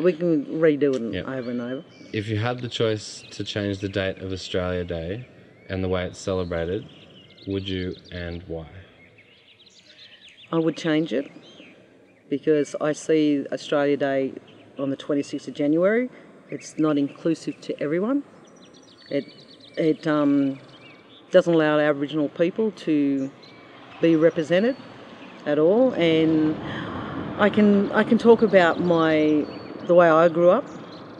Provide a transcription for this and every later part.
We can redo it Yep. over and over. If you had the choice to change the date of Australia Day and the way it's celebrated, would you, and why? I would change it because I see Australia Day on the 26th of January. It's not inclusive to everyone. It doesn't allow Aboriginal people to be represented at all, and I can talk about the way I grew up.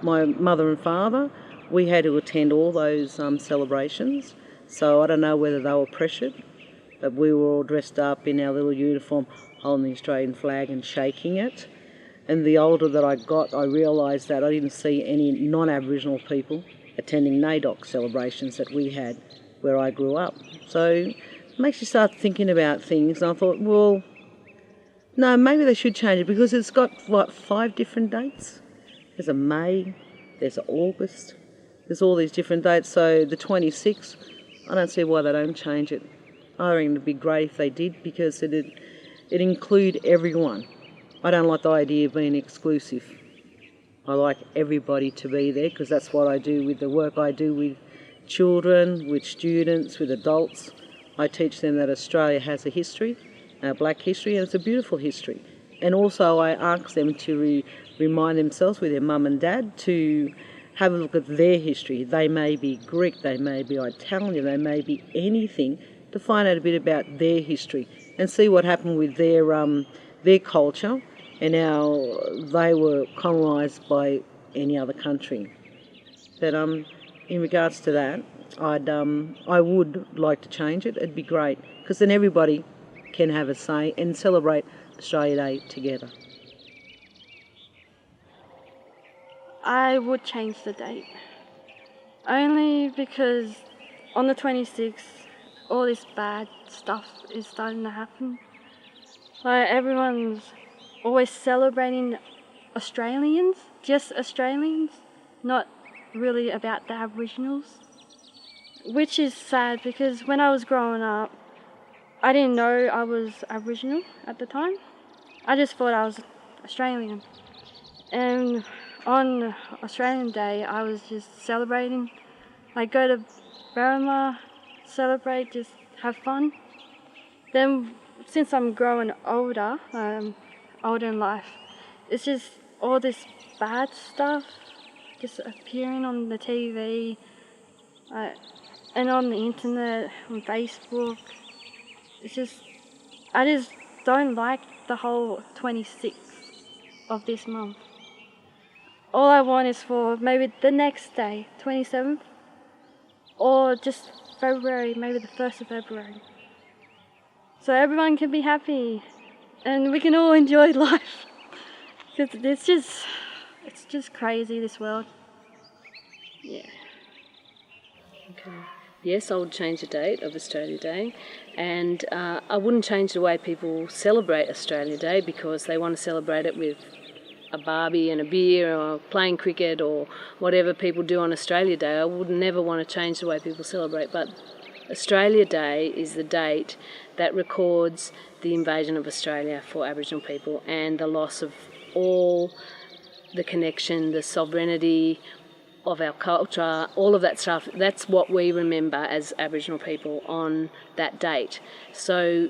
My mother and father, we had to attend all those celebrations, so I don't know whether they were pressured, but we were all dressed up in our little uniform, holding the Australian flag and shaking it. And the older that I got, I realised that I didn't see any non-Aboriginal people attending NAIDOC celebrations that we had where I grew up. So it makes you start thinking about things, and I thought, well, no, maybe they should change it because it's got, 5 different dates? There's a May, there's an August, there's all these different dates. So the 26th, I don't see why they don't change it. I reckon it'd be great if they did because it'd include everyone. I don't like the idea of being exclusive. I like everybody to be there because that's what I do with the work I do with children, with students, with adults. I teach them that Australia has a history, a black history, and it's a beautiful history. And also I ask them to remind themselves with their mum and dad to have a look at their history. They may be Greek, they may be Italian, they may be anything, to find out a bit about their history and see what happened with their culture and how they were colonised by any other country. But in regards to that, I would like to change it. It'd be great because then everybody can have a say and celebrate Australia Day together. I would change the date. Only because on the 26th, all this bad stuff is starting to happen. Like everyone's always celebrating Australians, just Australians, not really about the Aboriginals. Which is sad because when I was growing up, I didn't know I was Aboriginal at the time. I just thought I was Australian. And on Australian Day, I was just celebrating. Like go to Barramar, celebrate, just have fun. Then since I'm growing older, older in life, it's just all this bad stuff just appearing on the TV and on the internet, on Facebook. It's just, I just don't like the whole 26th of this month. All I want is for maybe the next day, 27th, or just February, maybe the 1st of February. So everyone can be happy and we can all enjoy life. Because it's just crazy, this world. Yeah. Okay. Yes, I would change the date of Australia Day, and I wouldn't change the way people celebrate Australia Day because they want to celebrate it with a barbie and a beer or playing cricket or whatever people do on Australia Day. I would never want to change the way people celebrate, but Australia Day is the date that records the invasion of Australia for Aboriginal people and the loss of all the connection, the sovereignty of our culture, all of that stuff. That's what we remember as Aboriginal people on that date. So,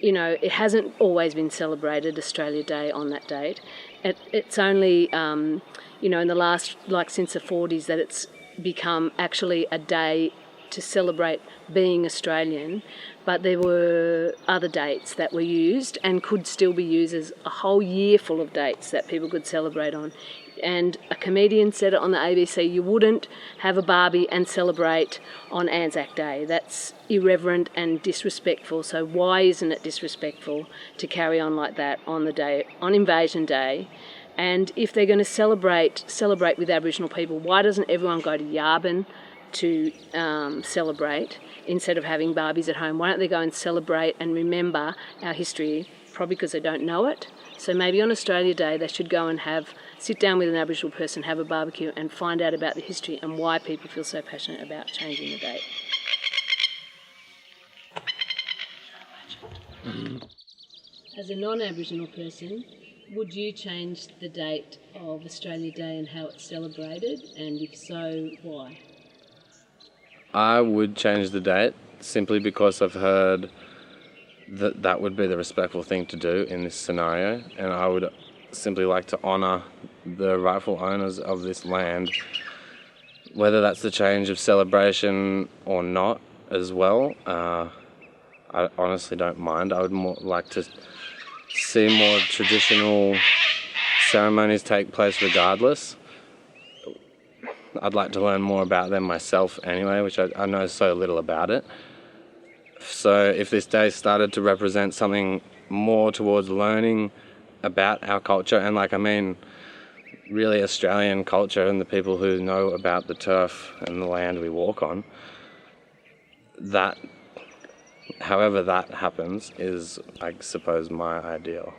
you know, it hasn't always been celebrated, Australia Day, on that date. It's only, you know, in the last, like since the 40s, that it's become actually a day to celebrate being Australian, but there were other dates that were used and could still be used as a whole year full of dates that people could celebrate on. And a comedian said it on the ABC, you wouldn't have a barbie and celebrate on Anzac Day. That's irreverent and disrespectful. So why isn't it disrespectful to carry on like that on the day, on Invasion Day? And if they're going to celebrate with Aboriginal people, why doesn't everyone go to Yarbin to celebrate instead of having Barbies at home? Why don't they go and celebrate and remember our history? Probably because they don't know it. So maybe on Australia Day they should go and sit down with an Aboriginal person, have a barbecue and find out about the history and why people feel so passionate about changing the date. As a non-Aboriginal person, Would you change the date of Australia Day and how it's celebrated? And if so, why? I would change the date simply because I've heard that that would be the respectful thing to do in this scenario, and I would simply like to honour the rightful owners of this land, whether that's the change of celebration or not as well. I honestly don't mind. I would more like to see more traditional ceremonies take place regardless. I'd like to learn more about them myself anyway, which I know so little about it. So if this day started to represent something more towards learning about our culture, and really Australian culture and the people who know about the turf and the land we walk on, that, however that happens, is, I suppose, my ideal.